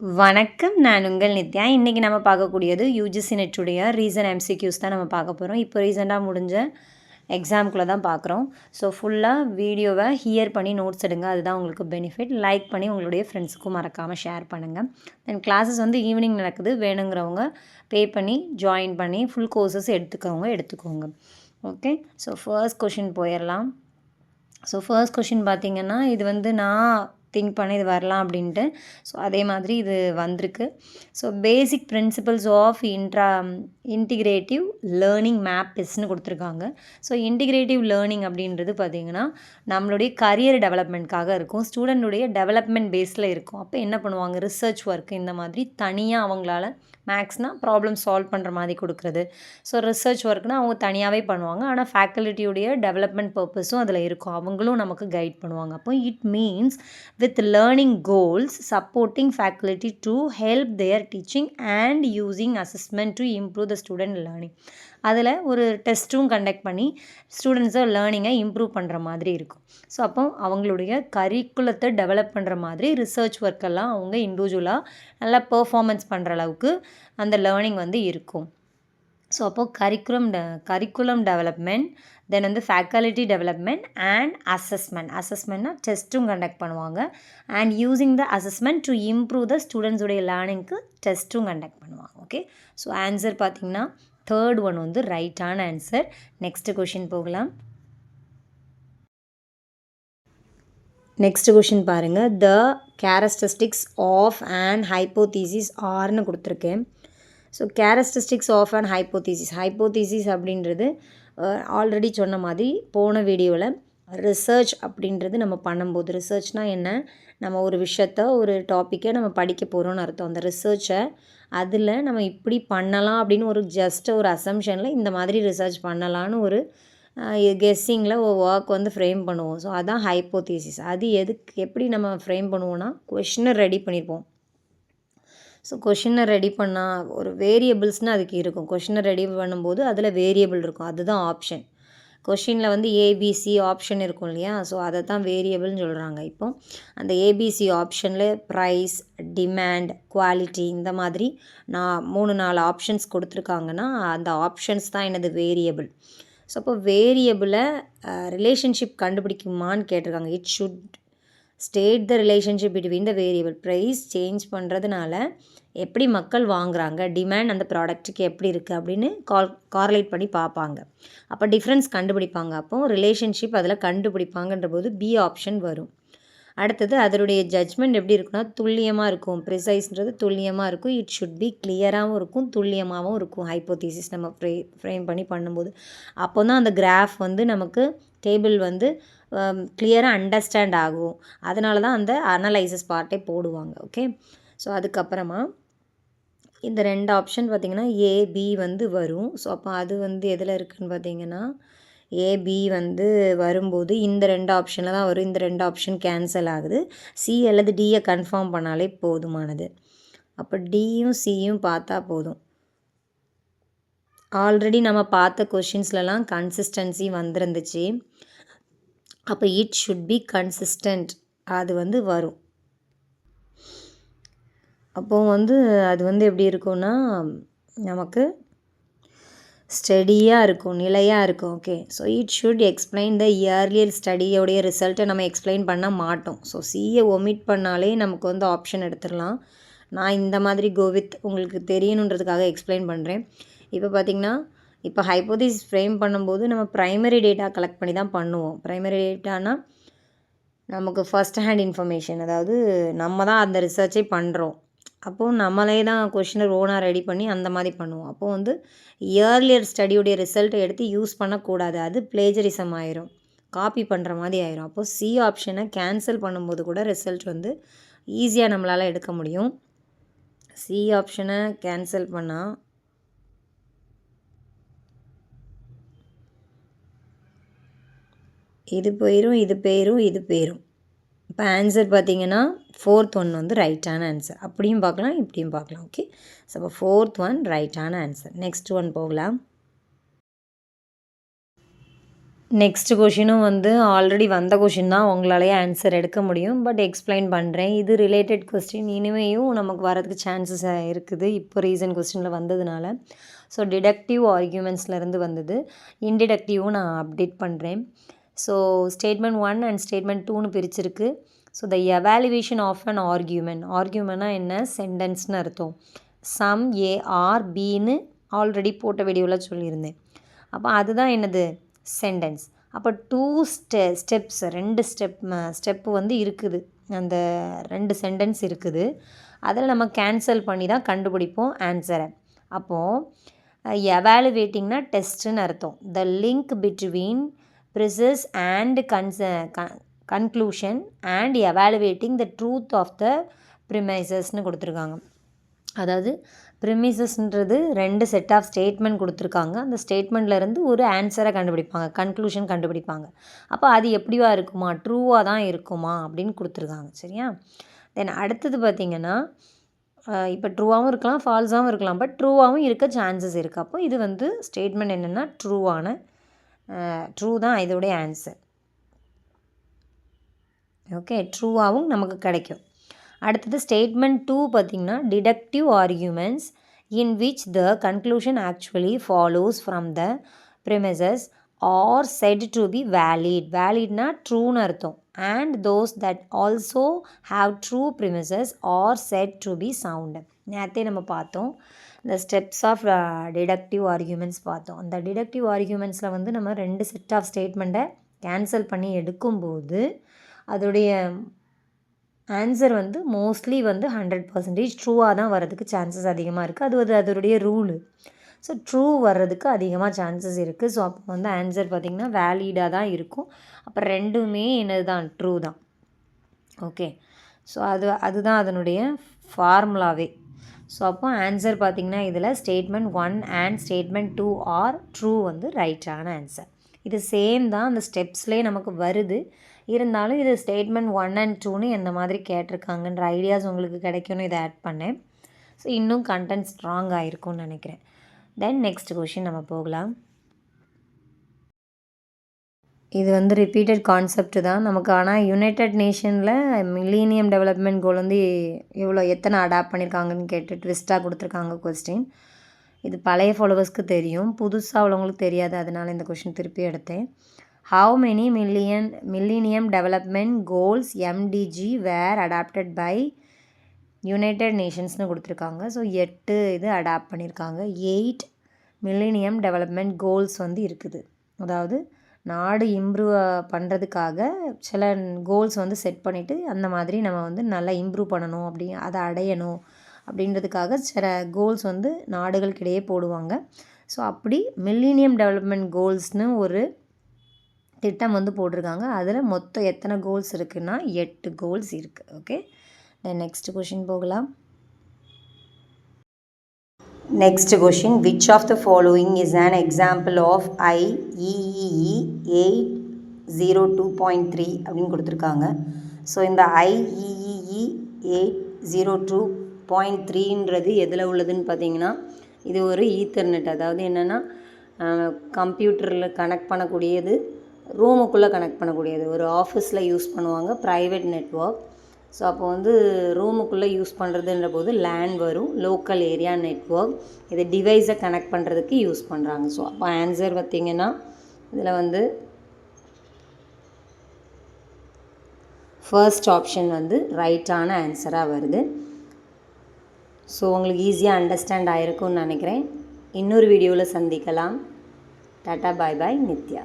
வணக்கம். நான் உங்கள் நித்யா. இன்றைக்கி நம்ம பார்க்கக்கூடியது யூஜிசி நெட்டுடைய ரீசன் எம்சிக்யூஸ் தான் நம்ம பார்க்க போகிறோம். இப்போ ரீசெண்டாக முடிஞ்ச எக்ஸாம்குள்ளே தான் பார்க்குறோம். ஸோ ஃபுல்லாக வீடியோவை ஹியர் பண்ணி நோட்ஸ் எடுங்க. அதுதான் உங்களுக்கு பெனிஃபிட். லைக் பண்ணி உங்களுடைய ஃப்ரெண்ட்ஸுக்கும் மறக்காமல் ஷேர் பண்ணுங்கள். தென் கிளாஸஸ் ஈவினிங் நடக்குது. வேணுங்கிறவங்க பே பண்ணி ஜாயின் பண்ணி ஃபுல் கோர்சஸ் எடுத்துக்கோங்க. ஓகே. ஸோ ஃபர்ஸ்ட் கொஷின் போயிடலாம். ஸோ ஃபர்ஸ்ட் கொஷின் பார்த்திங்கன்னா இது நான் திங்க் பண்ண இது வரலாம் அப்படின்ட்டு. ஸோ அதே மாதிரி இது வந்திருக்கு. So basic principles of integrative learning மேப்ஸ்ன்னு கொடுத்துருக்காங்க. ஸோ இன்டிகிரேட்டிவ் லேர்னிங் அப்படின்றது பார்த்திங்கன்னா நம்மளுடைய கரியர் டெவலப்மெண்ட்காக இருக்கும். ஸ்டூடெண்ட்டுடைய டெவலப்மெண்ட் பேஸில் இருக்கும். அப்போ என்ன பண்ணுவாங்க, ரிசர்ச் ஒர்க்கு இந்த மாதிரி தனியாக அவங்களால மேக்ஸ்னால் ப்ராப்ளம் சால்வ் பண்ணுற மாதிரி கொடுக்குறது. ஸோ ரிசர்ச் ஒர்க்னால் அவங்க தனியாகவே பண்ணுவாங்க. ஆனால் ஃபேக்கல்ட்டியுடைய டெவலப்மெண்ட் பர்பஸும் அதில் இருக்கும். அவங்களும் நமக்கு கைட் பண்ணுவாங்க. அப்போ it means with learning goals, supporting faculty to help their teaching and using assessment to improve the student learning. அதில் ஒரு டெஸ்ட்டும் கண்டக்ட் பண்ணி ஸ்டூடெண்ட்ஸை லேர்னிங்கை இம்ப்ரூவ் பண்ணுற மாதிரி இருக்கும். ஸோ அப்போ அவங்களுடைய கரிக்குலத்தை டெவலப் பண்ணுற மாதிரி ரிசர்ச் ஒர்க்கெல்லாம் அவங்க இண்டிவிஜுவலாக நல்லா பெர்ஃபார்மன்ஸ் பண்ணுற அளவுக்கு அந்த லேர்னிங் இருக்கும். ஸோ அப்போது curriculum development, then faculty development and அசஸ்மெண்ட்னா டெஸ்ட்டும் கண்டக்ட் பண்ணுவாங்க. And using the assessment to improve the ஸ்டூடெண்ட்ஸுடைய லேர்னிங்க்கு டெஸ்ட்டும் கண்டக்ட் பண்ணுவாங்க. ஓகே. ஸோ ஆன்சர் பார்த்திங்கன்னா தேர்ட் ஒன் ரைட்டான ஆன்சர். நெக்ஸ்ட் கொஷின் போகலாம். நெக்ஸ்ட் கொஷின் பாருங்கள். The characteristics of and hypothesis ஆர்னு கொடுத்துருக்கேன். So characteristics of and hypothesis அப்படின்றது ஆல்ரெடி சொன்ன மாதிரி போன வீடியோவில் ரிசர்ச் அப்படின்றது நம்ம பண்ணும்போது, ரிசர்ச்னால் என்ன, நம்ம ஒரு விஷயத்த ஒரு டாப்பிக்கை நம்ம படிக்க போகிறோன்னு அர்த்தம். அந்த ரிசர்ச்சை அதில் நம்ம இப்படி பண்ணலாம் அப்படின்னு ஒரு அசம்ஷனில் இந்த மாதிரி ரிசர்ச் பண்ணலான்னு ஒரு கெஸ்ஸிங்கில் ஒரு ஒர்க் ஃப்ரேம் பண்ணுவோம். ஸோ அதான் ஹைப்போதீசிஸ். அது எப்படி நம்ம ஃப்ரேம் பண்ணுவோன்னா, கொஷினை ரெடி பண்ணியிருப்போம். ஸோ கொஷினை ரெடி பண்ணால் ஒரு வேரியபிள்ஸ்னால் அதுக்கு இருக்கும். கொஷினை ரெடி பண்ணும்போது அதில் வேரியபிள் இருக்கும். அதுதான் ஆப்ஷன். கொஷினில் ஏபிசி ஆப்ஷன் இருக்கும் இல்லையா. ஸோ அதை தான் வேரியபிள்னு சொல்கிறாங்க. இப்போ அந்த ஏபிசி ஆப்ஷனில் ப்ரைஸ், டிமாண்ட், குவாலிட்டி இந்த மாதிரி 3-4 ஆப்ஷன்ஸ் கொடுத்துருக்காங்கன்னா அந்த ஆப்ஷன்ஸ் தான் என்னது, வேரியபிள். ஸோ அப்போ வேரியபிளை ரிலேஷன்ஷிப் கண்டுபிடிக்குமான்னு கேட்டிருக்காங்க. It should state the relationship between the variable. Price change பண்ணுறதுனால எப்படி மக்கள் வாங்குகிறாங்க, டிமாண்ட் அந்த ப்ராடக்ட்டுக்கு எப்படி இருக்குது அப்படின்னு கார்லேட் பண்ணி பார்ப்பாங்க. அப்போ டிஃப்ரென்ஸ் கண்டுபிடிப்பாங்க. அப்போது ரிலேஷன்ஷிப் அதில் கண்டுபிடிப்பாங்கன்ற போது பி ஆப்ஷன் வரும். அடுத்தது அதனுடைய ஜட்ஜ்மெண்ட் எப்படி இருக்குன்னா துல்லியமாக இருக்கும். ப்ரிசைஸ்ன்றது துல்லியமாக இருக்கும். இட் ஷுட் பி கிளியராகவும் இருக்கும், துல்லியமாகவும் இருக்கும். ஹைப்போதீசிஸ் நம்ம ஃப்ரேம் பண்ணி பண்ணும்போது அப்போ தான் அந்த கிராஃப் நமக்கு டேபிள் கிளியராக அண்டர்ஸ்டாண்ட் ஆகும். அதனால தான் அந்த அனலைசிஸ் பார்ட்டே போடுவாங்க. ஓகே. ஸோ அதுக்கப்புறமா இந்த 2 ஆப்ஷன் பார்த்திங்கன்னா ஏபி வரும். ஸோ அப்போ அது எதில் இருக்குதுன்னு பார்த்திங்கன்னா ஏபி வரும்போது இந்த 2 ஆப்ஷனில் தான் வரும். இந்த 2 ஆப்ஷன் கேன்சல் ஆகுது. சி அல்லது டியை கன்ஃபார்ம் பண்ணாலே போதுமானது. அப்போ டியும் சியும் பார்த்தா போதும். ஆல்ரெடி நம்ம பார்த்த கொஷின்ஸ்லலாம் கன்சிஸ்டன்சி வந்துருந்துச்சு. அப்போ இட் ஷுட் பி கன்சிஸ்டன்ட் அது வரும். அப்போது அது எப்படி இருக்கும்னா நமக்கு ஸ்டடியாக இருக்கும், நிலையாக இருக்கும். Okay. So it should explain the earlier ஸ்டடியோடைய ரிசல்ட்டை நம்ம எக்ஸ்பிளைன் பண்ண மாட்டோம். ஸோ சியை ஒமிட் பண்ணாலே நமக்கு ஆப்ஷன் எடுத்துடலாம். நான் இந்த மாதிரி கோவித் உங்களுக்கு தெரியணுன்றதுக்காக எக்ஸ்பிளைன் பண்ணுறேன். இப்போ பார்த்திங்கன்னா இப்போ ஹைப்போதீசிஸ் ஃப்ரேம் பண்ணும்போது நம்ம ப்ரைமரி டேட்டா கலெக்ட் பண்ணி தான் பண்ணுவோம். ப்ரைமரி டேட்டானா நமக்கு ஃபஸ்ட் ஹேண்ட் இன்ஃபர்மேஷன், அதாவது நம்ம தான் அந்த ரிசர்ச்சே பண்ணுறோம். அப்போது நம்மளே தான் கொஷினை ஓனாக ரெடி பண்ணி அந்த மாதிரி பண்ணுவோம். அப்போது இயர்லியர் ஸ்டடியுடைய ரிசல்ட்டை எடுத்து யூஸ் பண்ணக்கூடாது. அது பிளேஜரிசம் ஆயிரும், காப்பி பண்ணுற மாதிரி ஆயிரும். அப்போது சி ஆப்ஷனை கேன்சல் பண்ணும்போது கூட ரிசல்ட் ஈஸியாக நம்மளால் எடுக்க முடியும். சி ஆப்ஷனை கேன்சல் பண்ணால் இது போயிடும், இது போயிடும். இப்போ ஆன்சர் பார்த்திங்கன்னா ஃபோர்த் ஒன் ரைட்டான ஆன்சர். அப்படியும் பார்க்கலாம், இப்படியும் பார்க்கலாம். ஓகே. ஸோ அப்போ ஃபோர்த் ஒன் ரைட்டான ஆன்சர். நெக்ஸ்ட் ஒன் போகலாம். நெக்ஸ்ட் கொஷினும் வந்து ஆல்ரெடி வந்த கொஷின் தான், உங்களாலேயே ஆன்சர் எடுக்க முடியும். பட் எக்ஸ்பிளைன் பண்ணுறேன். இது ரிலேட்டட் கொஸ்டின் இனிமேயும் நமக்கு வரதுக்கு சான்சஸ் இருக்குது, இப்போ ரீசன்ட் கொஸ்டினில் வந்ததுனால. ஸோ டிடக்டிவ் ஆர்கியூமெண்ட்ஸ்லேருந்து வந்தது. இன்டிடக்டிவும் நான் அப்டேட் பண்ணுறேன். ஸோ ஸ்டேட்மெண்ட் 1 அண்ட் ஸ்டேட்மெண்ட் 2ன்னு பிரிச்சிருக்கு. So the evaluation of an ஆர்கியூமெண்ட்னா என்ன, சென்டென்ஸ்னு அர்த்தம். சம் ஏ ஆர் பின்னு ஆல்ரெடி போட்ட வீடியோவில் சொல்லியிருந்தேன். அப்போ அதுதான் என்னது, சென்டென்ஸ். அப்போ 2 ஸ்டெப்ஸ், 2 ஸ்டெப்பு வந்து இருக்குது, அந்த 2 சென்டென்ஸ் இருக்குது. அதில் நம்ம கேன்சல் பண்ணி தான் கண்டுபிடிப்போம் ஆன்சரை. அப்போது எவாலுவேட்டிங்னா டெஸ்ட்டுன்னு அர்த்தம். The link between premises and conclusion and evaluating the truth of the ப்ரிமைசஸ்ன்னு கொடுத்துருக்காங்க. அதாவது ப்ரிமிசஸ்ன்றது 2 செட் ஆஃப் ஸ்டேட்மெண்ட் கொடுத்துருக்காங்க. அந்த ஸ்டேட்மெண்ட்லேருந்து ஒரு ஆன்சரை கண்டுபிடிப்பாங்க, கன்க்ளூஷன் கண்டுபிடிப்பாங்க. அப்போ அது எப்படிவா இருக்குமா, ட்ரூவாக தான் இருக்குமா அப்படின்னு கொடுத்துருக்காங்க. சரியா? தென் அடுத்தது பார்த்திங்கன்னா, இப்போ ட்ரூவாகவும் இருக்கலாம், ஃபால்ஸாகவும் இருக்கலாம். பட் ட்ரூவாகவும் இருக்க சான்சஸ் இருக்குது. அப்போ இது வந்து ஸ்டேட்மெண்ட் என்னென்னா ட்ரூ தான் இதோடைய ஆன்சர். ஓகே, ட்ரூவாகவும் நமக்கு கிடைக்கும். அடுத்தது ஸ்டேட்மெண்ட் 2 பார்த்திங்கன்னா, deductive arguments in which the conclusion actually follows from the premises are set to be வேலிட்னா ட்ரூன்னு அர்த்தம். And those that also have true premises are set to be sound. நேற்றே நம்ம பார்த்தோம், இந்த ஸ்டெப்ஸ் ஆஃப் டிடக்டிவ் ஆர்கியூமெண்ட்ஸ் பார்த்தோம். அந்த deductive ஆர்கியூமெண்ட்ஸில் வந்து நம்ம 2 செட் ஆஃப் ஸ்டேட்மெண்ட்டை கேன்சல் பண்ணி எடுக்கும்போது அதோடைய ஆன்சர் வந்து மோஸ்ட்லி வந்து 100% ட்ரூவாக தான் வர்றதுக்கு சான்சஸ் அதிகமாக இருக்குது. அது அதோடைய ரூலு. ஸோ ட்ரூ வர்றதுக்கு அதிகமாக சான்சஸ் இருக்குது. ஸோ அப்போ வந்து ஆன்சர் பார்த்திங்கன்னா வேலிடாக தான் இருக்கும். அப்போ ரெண்டுமே என்னது தான், ட்ரூ தான். ஓகே, ஸோ அதுதான் அதனுடைய ஃபார்முலாவே. ஸோ அப்போ ஆன்சர் பார்த்திங்கன்னா இதில் statement 1 and statement 2 are true வந்து ரைட்டான ஆன்சர். இது சேம் தான், அந்த ஸ்டெப்ஸ்லேயே நமக்கு வருது. இருந்தாலும் இது ஸ்டேட்மெண்ட் 1 அண்ட் 2ன்னு எந்த மாதிரி கேட்டிருக்காங்கன்ற ஐடியாஸ் உங்களுக்கு கிடைக்கும்னு இதை ஆட் பண்ணேன். ஸோ இன்னும் கண்டென்ட் ஸ்ட்ராங் ஆகிருக்கும்னு நினைக்கிறேன். தென் நெக்ஸ்ட் கொஷின் நம்ம போகலாம். இது வந்து ரிப்பீட்டட் கான்செப்ட் தான் நமக்கு. ஆனால் யுனைடெட் நேஷனில் மில்லேனியம் டெவலப்மெண்ட் கோல் வந்து எத்தனை அடாப்ட் பண்ணியிருக்காங்கன்னு கேட்டு ட்விஸ்ட்டாக கொடுத்துருக்காங்க கொஸ்டின். இது பழைய ஃபாலோவர்ஸ்க்கு தெரியும், புதுசாக உள்ளவங்களுக்கு தெரியாது. அதனால் இந்த கொஷின் திருப்பி எடுத்தேன். How many millennium development goals MDG were adopted by United Nationsனு கொடுத்துருக்காங்க. ஸோ 8 இது அடாப்ட் பண்ணியிருக்காங்க. 8 மில்லேனியம் டெவலப்மெண்ட் கோல்ஸ் வந்து இருக்குது. அதாவது நாடு இம்ப்ரூவ் பண்ணுறதுக்காக சில கோல்ஸ் வந்து செட் பண்ணிவிட்டு அந்த மாதிரி நம்ம வந்து நல்லா இம்ப்ரூவ் பண்ணணும், அதை அடையணும் அப்படின்றதுக்காக சில கோல்ஸ் வந்து நாடுகளுக்கிடையே போடுவாங்க. ஸோ அப்படி மில்லேனியம் டெவலப்மெண்ட் கோல்ஸ்னு ஒரு திட்டம் வந்து போட்டிருக்காங்க. அதில் மொத்தம் எத்தனை கோல்ஸ் இருக்குன்னா 8 கோல்ஸ் இருக்குது. ஓகே, தென் நெக்ஸ்ட் கொஷின் போகலாம். Next question, which of the following is an example of IEEE 802.3 அப்படின்னு கொடுத்துருக்காங்க. ஸோ இந்த IEEE 802.3ன்றது எதில் உள்ளதுன்னு பார்த்தீங்கன்னா, இது ஒரு ஈத்தர்நெட். அதாவது என்னென்னா கம்ப்யூட்டரில் கனெக்ட் பண்ணக்கூடியது, ரூமுக்குள்ளே கனெக்ட் பண்ணக்கூடியது. ஒரு ஆஃபீஸில் யூஸ் பண்ணுவாங்க, ப்ரைவேட் நெட்வொர்க். ஸோ அப்போ வந்து ரூமுக்குள்ளே யூஸ் பண்ணுறதுன்ற போது லேன் வரும், லோக்கல் ஏரியா நெட்வொர்க். இதை டிவைஸை கனெக்ட் பண்ணுறதுக்கு யூஸ் பண்ணுறாங்க. ஸோ அப்போ ஆன்சர் பார்த்திங்கன்னா இதில் வந்து ஃபர்ஸ்ட் ஆப்ஷன் வந்து ரைட்டான ஆன்சராக வருது. ஸோ உங்களுக்கு ஈஸியாக அண்டர்ஸ்டாண்ட் ஆகிருக்கும்னு நினைக்கிறேன். இன்னொரு வீடியோவில் சந்திக்கலாம். டாட்டா, பாய் பாய், நித்யா.